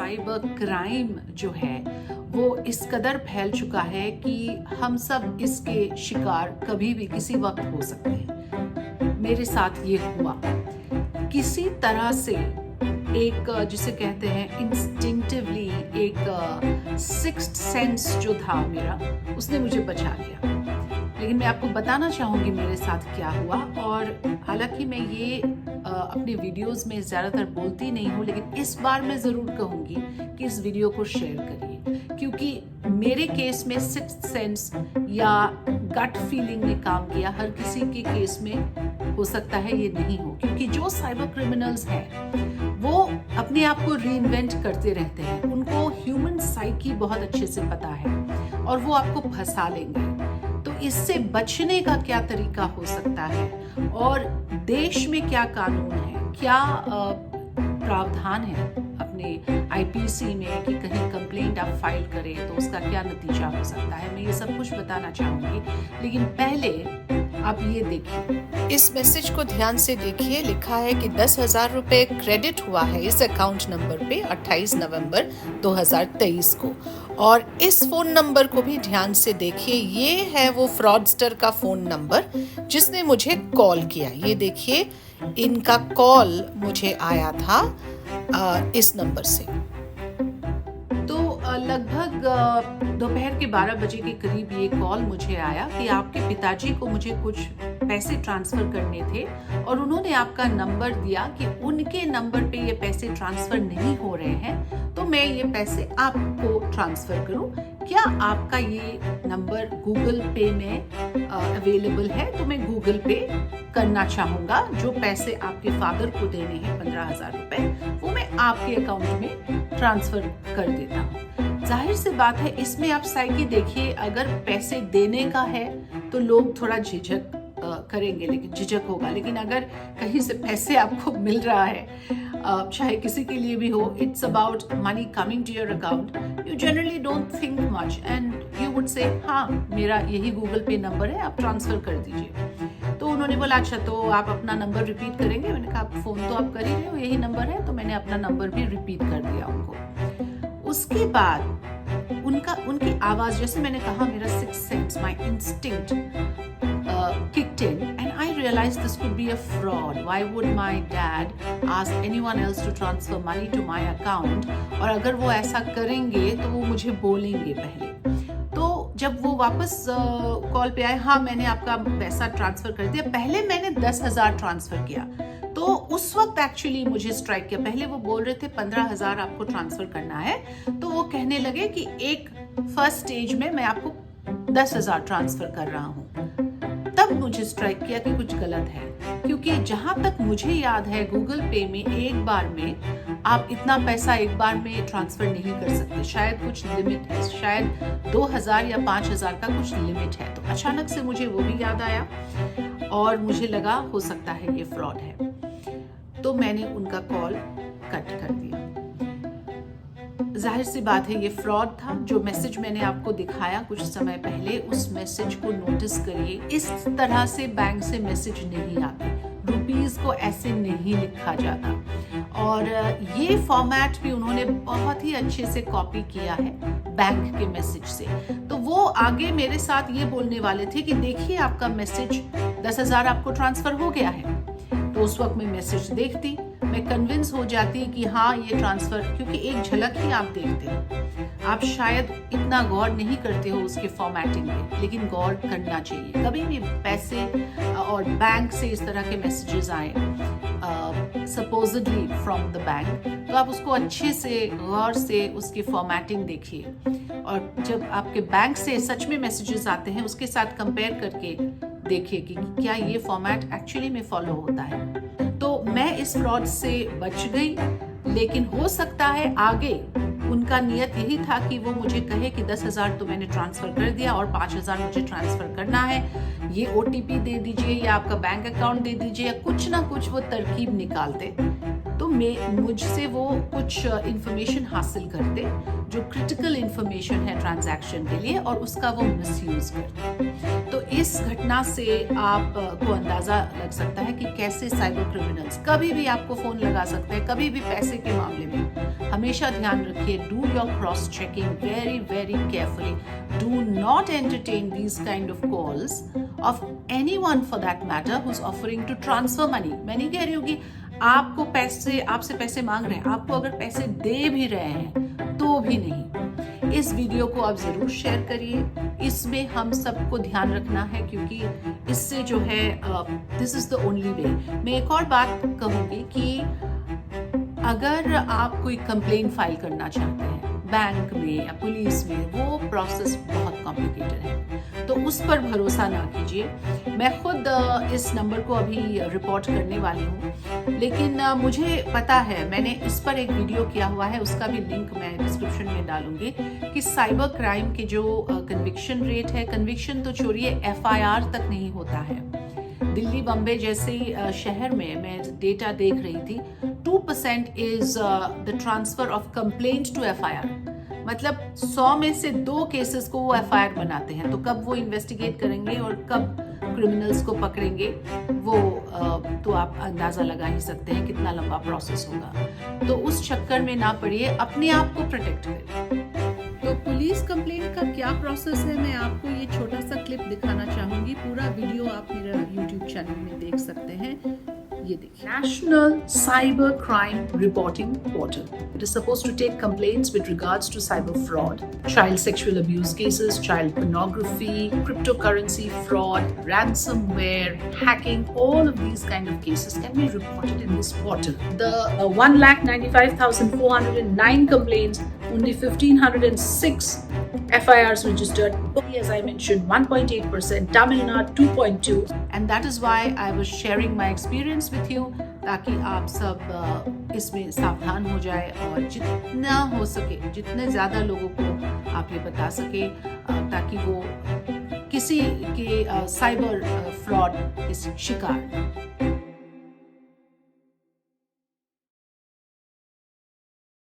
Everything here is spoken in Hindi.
साइबर क्राइम जो है वो इस कदर फैल चुका है कि हम सब इसके शिकार कभी भी किसी वक्त हो सकते हैं। मेरे साथ ये हुआ किसी तरह से, एक जिसे कहते हैं इंस्टिंक्टिवली, एक सिक्स्थ सेंस जो था मेरा, उसने मुझे बचा लिया। लेकिन मैं आपको बताना चाहूँगी मेरे साथ क्या हुआ। और हालांकि मैं ये अपने वीडियोस में ज़्यादातर बोलती नहीं हूँ, लेकिन इस बार मैं ज़रूर कहूँगी कि इस वीडियो को शेयर करिए, क्योंकि मेरे केस में सिक्स्थ सेंस या गट फीलिंग ने काम किया। हर किसी के केस में हो सकता है ये नहीं हो, क्योंकि जो साइबर क्रिमिनल्स हैं वो अपने आप को रीइन्वेंट करते रहते हैं। उनको ह्यूमन साइकी बहुत अच्छे से पता है और वो आपको फंसा लेंगे। तो इससे बचने का क्या तरीका हो सकता है और देश में क्या कानून है, क्या प्रावधान है अपने आईपीसी में कि कहीं कंप्लेंट आप फाइल करें तो उसका क्या नतीजा हो सकता है, मैं ये सब कुछ बताना चाहूंगी। लेकिन पहले आप ये देखिए, इस मैसेज को ध्यान से देखिए। लिखा है कि 10,000 रुपए क्रेडिट हुआ है इस अकाउंट नंबर पे 28 नवंबर 2023 को। और इस फोन नंबर को भी ध्यान से देखिए, ये है वो फ्रॉडस्टर का फोन नंबर जिसने मुझे कॉल किया। ये देखिए, इनका कॉल मुझे आया था इस नंबर से। तो लगभग दोपहर के 12 बजे के करीब ये कॉल मुझे आया कि आपके पिताजी को मुझे कुछ पैसे ट्रांसफर करने थे और उन्होंने आपका नंबर दिया कि उनके नंबर पे ये पैसे ट्रांसफर नहीं हो रहे हैं, तो मैं ये पैसे आपको ट्रांसफर करूं। क्या आपका ये नंबर गूगल पे में अवेलेबल है? तो मैं गूगल पे करना चाहूंगा। जो पैसे आपके फादर को देने हैं 15,000 रुपए, वो मैं आपके अकाउंट में ट्रांसफर कर देता हूँ। जाहिर सी बात है, इसमें आप साइकी देखिए, अगर पैसे देने का है तो लोग थोड़ा झिझक करेंगे, लेकिन झिझक होगा। लेकिन अगर कहीं से पैसे आपको मिल रहा है, चाहे किसी के लिए भी हो, it's about money coming to your account, you generally don't think much and you would say हाँ मेरा यही गूगल पे नंबर है, आप ट्रांसफर कर दीजिए। तो उन्होंने बोला अच्छा, तो आप अपना नंबर रिपीट करेंगे? मैंने कहा फोन तो आप कर ही रहे हो, यही नंबर है। तो मैंने अपना नंबर भी रिपीट कर दिया उनको। उसके बाद उनकी आवाज, जैसे मैंने कहा, मेरा sixth sense, my instinct kicked in and I realized this could be a fraud. Why would my dad ask anyone else to transfer money to my account? और अगर वो ऐसा करेंगे तो वो मुझे बोलेंगे पहले। तो जब वो वापस कॉल पे आए, हाँ मैंने आपका पैसा ट्रांसफर कर दिया, पहले मैंने 10,000 ट्रांसफर किया। तो उस वक्त एक्चुअली मुझे स्ट्राइक किया। पहले वो बोल रहे थे 15,000 आपको ट्रांसफर करना है, तो वो कहने लगे कि एक फर्स्ट स्टेज में मैं आपको 10,000 ट्रांसफर कर रहा हूँ। तब मुझे स्ट्राइक किया कि कुछ गलत है, क्योंकि जहां तक मुझे याद है गूगल पे में एक बार में आप इतना पैसा एक बार में ट्रांसफर नहीं कर सकते। शायद कुछ लिमिट है, शायद 2,000 या 5,000 का कुछ लिमिट है। तो अचानक से मुझे वो भी याद आया और मुझे लगा हो सकता है ये फ्रॉड है। तो मैंने उनका कॉल कट कर दिया। जाहिर सी बात है ये फ्रॉड था। जो मैसेज मैंने आपको दिखाया कुछ समय पहले, उस मैसेज को नोटिस करिए। इस तरह से बैंक से मैसेज नहीं आते, रुपीस को ऐसे नहीं लिखा जाता। और ये फॉर्मेट भी उन्होंने बहुत ही अच्छे से कॉपी किया है बैंक के मैसेज से। तो वो आगे मेरे साथ ये बोलने वाले थे कि देखिए आपका मैसेज 10,000 आपको ट्रांसफर हो गया है। तो उस वक्त मैं मैसेज देखती, मैं कन्विंस हो जाती कि हाँ ये ट्रांसफर, क्योंकि एक झलक ही आप देखते हो, आप शायद इतना गौर नहीं करते हो उसके फॉर्मेटिंग में, लेकिन गौर करना चाहिए। कभी भी पैसे और बैंक से इस तरह के मैसेजेस आए सपोजिटली फ्रॉम द बैंक, तो आप उसको अच्छे से गौर से उसकी फॉर्मेटिंग देखिए। और जब आपके बैंक से सच में मैसेजेस आते हैं, उसके साथ कंपेयर करके देखिए कि क्या ये फॉर्मेट एक्चुअली में फॉलो होता है। तो मैं इस फ्रॉड से बच गई, लेकिन हो सकता है आगे उनका नियत यही था कि वो मुझे कहे कि 10,000 तो मैंने ट्रांसफर कर दिया और 5,000 मुझे ट्रांसफर करना है, ये OTP दे दीजिए या आपका बैंक अकाउंट दे दीजिए, या कुछ ना कुछ वो तरकीब निकालते। तो मुझसे वो कुछ इंफॉर्मेशन हासिल करते जो क्रिटिकल इंफॉर्मेशन है ट्रांजैक्शन के लिए, और उसका वो मिसयूज करते। तो इस घटना से आपको अंदाजा लग सकता है कि कैसे साइबर क्रिमिनल्स कभी भी आपको फोन लगा सकते हैं, कभी भी पैसे के मामले में। हमेशा ध्यान रखिए, do your cross checking very very carefully. Do not entertain these kind of calls of anyone for that matter who is offering to transfer money. मैं नहीं कह रही हूँ कि आपसे पैसे मांग रहे हैं, आपको अगर पैसे दे भी रहे हैं तो भी नहीं। इस वीडियो को आप जरूर शेयर करिए, इसमें हम सबको ध्यान रखना है, क्योंकि इससे जो है this is the only way. मैं एक और बात कहूंगी कि अगर आप कोई कंप्लेन फाइल करना चाहते हैं बैंक में या पुलिस में, वो प्रोसेस बहुत कॉम्प्लिकेटेड है, तो उस पर भरोसा ना कीजिए। मैं खुद इस नंबर को अभी रिपोर्ट करने वाली हूँ, लेकिन मुझे पता है, मैंने इस पर एक वीडियो किया हुआ है, उसका भी लिंक मैं डिस्क्रिप्शन में डालूंगी, कि साइबर क्राइम के जो कन्विक्शन रेट है, कन्विक्शन तो छोड़िए, FIR तक नहीं होता है। दिल्ली बम्बे जैसे शहर में मैं डेटा देख रही थी, 2% is the transfer of complaint to FIR। मतलब 100 में से 2 केसेस को वो FIR बनाते हैं। तो कब वो इन्वेस्टिगेट करेंगे और कब क्रिमिनल्स को पकड़ेंगे, वो तो आप अंदाजा लगा ही सकते हैं कितना लंबा प्रोसेस होगा। तो उस चक्कर में ना पड़िए, अपने आप को प्रोटेक्ट करिए। तो पुलिस कंप्लेंट का क्या प्रोसेस है, मैं आपको ये छोटा सा क्लिप दिखाना चाहूंगी। पूरा वीडियो आप मेरा YouTube चैनल में देख सकते हैं। ये देखिए, national cyber crime reporting portal. It is supposed to take complaints with regards to cyber fraud, child sexual abuse cases, child pornography, cryptocurrency fraud, ransomware, hacking. All of these kind of cases can be reported in this portal. The 1,95,409 complaints, only 1,506 FIRs registered. As I mentioned, 1.8%, Tamil Nadu 2.2%. And that is why I was sharing my experience with you, ताकि आप सब इसमें सावधान हो जाए और जितना हो सके, जितने ज़्यादा लोगों को आप ये बता सके, ताकि वो किसी के साइबर फ्रॉड के शिकार